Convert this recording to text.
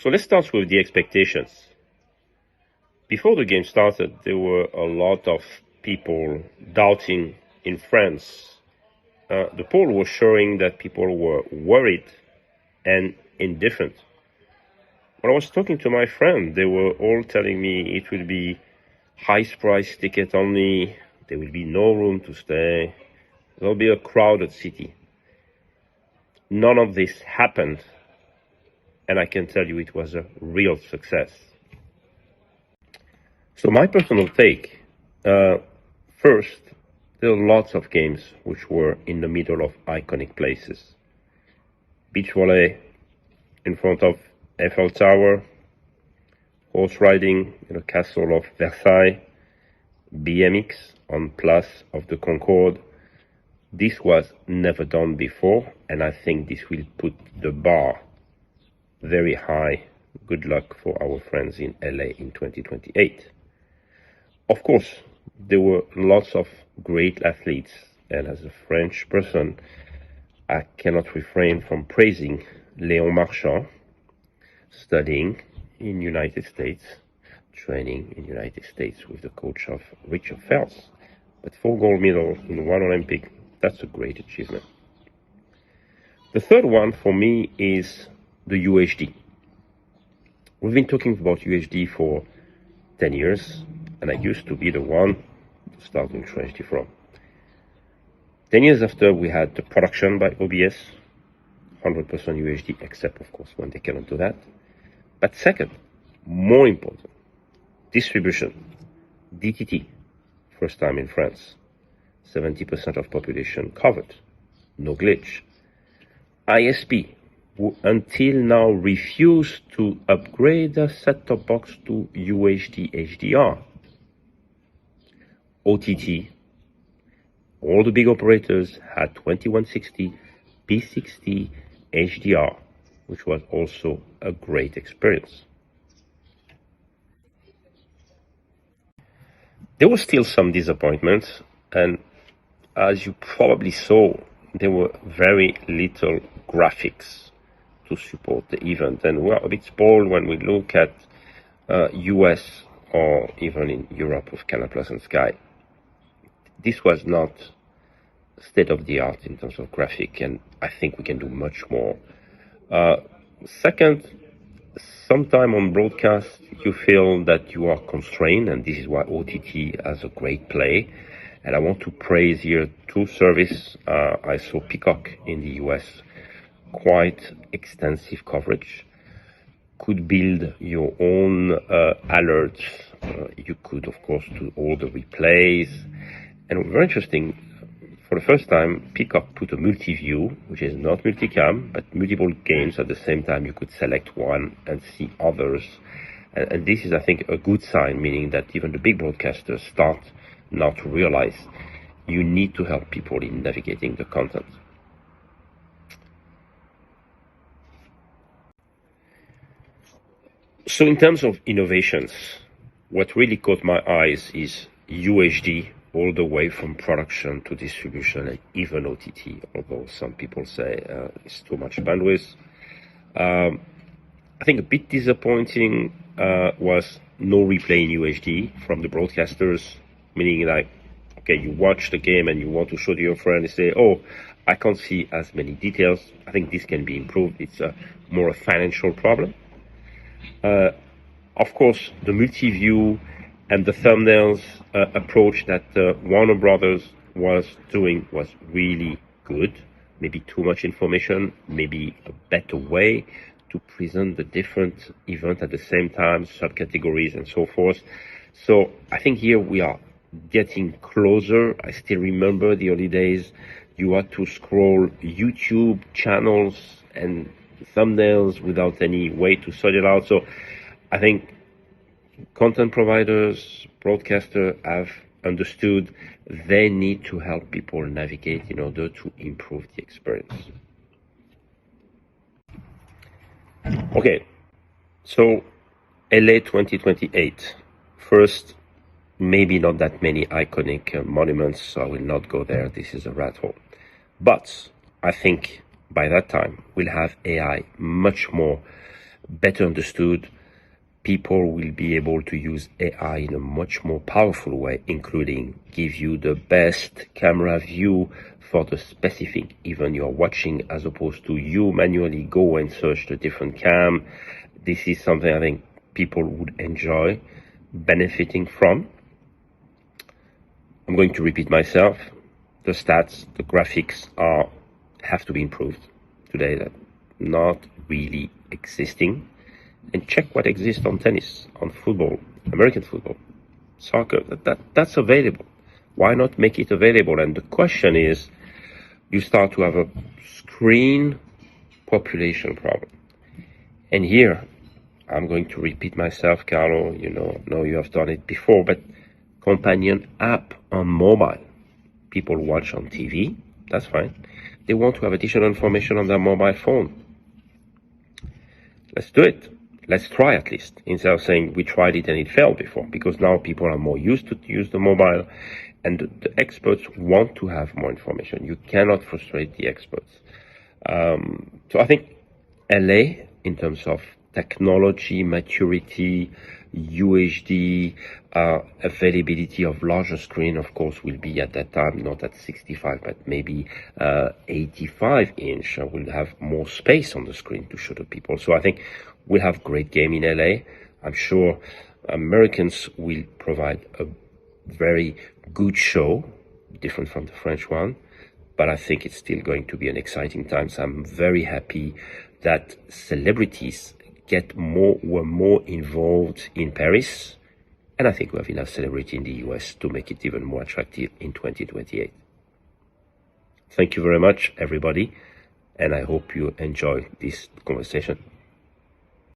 So let's start with the expectations. Before the game started, there were a lot of people doubting in France. The poll was showing that people were worried and indifferent. When I was talking to my friend, they were all telling me it will be high price ticket only, there will be no room to stay, there'll be a crowded city. None of this happened, and I can tell you it was a real success. So my personal take, first, there are lots of games which were in the middle of iconic places. Beach volley in front of Eiffel Tower, horse riding in the castle of Versailles, BMX on Place of the Concorde. This was never done before, and I think this will put the bar very high. Good luck for our friends in LA in 2028. Of course, there were lots of great athletes, and as a French person, I cannot refrain from praising Léon Marchand, studying in United States, training in United States with the coach of Richard Phelps. But 4 gold medals in one Olympic, that's a great achievement. The third one for me is the UHD. We've been talking about UHD for 10 years, and I used to be the one to start in UHD from. 10 years after, we had the production by OBS, 100% UHD, except of course when they cannot do that. But second, more important, distribution, DTT, first time in France, 70% of population covered, no glitch. ISP, who until now refused to upgrade the set-top box to UHD HDR. OTT, all the big operators had 2160 P60 HDR, which was also a great experience. There was still some disappointment, and as you probably saw, there were very little graphics to support the event, and we're a bit spoiled when we look at US or even in Europe with Canal Plus and Sky. This was not state of the art in terms of graphic, and I think we can do much more. Second, sometime on broadcast you feel that you are constrained, and this is why OTT has a great play. And I want to praise here 2 services. I saw Peacock in the US, quite extensive coverage. Could build your own alerts. You could, of course, do all the replays. And very interesting, for the first time, Peacock put a multi-view, which is not multicam, but multiple games at the same time. You could select one and see others. And this is, I think, a good sign, meaning that even the big broadcasters start now to realize you need to help people in navigating the content. So in terms of innovations, what really caught my eyes is UHD all the way from production to distribution and even OTT, although some people say it's too much bandwidth. I think a bit disappointing was no replay in UHD from the broadcasters, meaning like, okay, you watch the game and you want to show to your friend and say, oh, I can't see as many details. I think this can be improved. It's more a financial problem. Of course, the multi-view and the thumbnails approach that Warner Brothers was doing was really good. Maybe too much information, maybe a better way to present the different events at the same time, subcategories and so forth. So I think here we are getting closer. I still remember the early days. You had to scroll YouTube channels and thumbnails without any way to sort it out. So I think content providers, broadcasters have understood they need to help people navigate in order to improve the experience. Okay, so LA 2028. First, maybe not that many iconic monuments, so I will not go there. This is a rat hole. But I think by that time, we'll have AI much more better understood, people will be able to use AI in a much more powerful way, including give you the best camera view for the specific event you're watching, as opposed to you manually go and search the different cam. This is something I think people would enjoy benefiting from. I'm going to repeat myself. The stats, the graphics have to be improved today. That not really existing. And check what exists on tennis, on football, American football, soccer. That's available. Why not make it available? And the question is, you start to have a screen population problem. And here, I'm going to repeat myself, Carlo. No, you have done it before, but companion app on mobile. People watch on TV. That's fine. They want to have additional information on their mobile phone. Let's do it. Let's try at least, instead of saying we tried it and it failed before, because now people are more used to use the mobile, and the experts want to have more information. You cannot frustrate the experts. So I think LA, in terms of technology, maturity, UHD, availability of larger screen, of course, will be at that time not at 65, but maybe 85 inch. We'll have more space on the screen to show to people. So I think we'll have great game in LA. I'm sure Americans will provide a very good show, different from the French one, but I think it's still going to be an exciting time. So I'm very happy that celebrities were more involved in Paris, and I think we have enough celebrity in the US to make it even more attractive in 2028. Thank you very much, everybody, and I hope you enjoyed this conversation.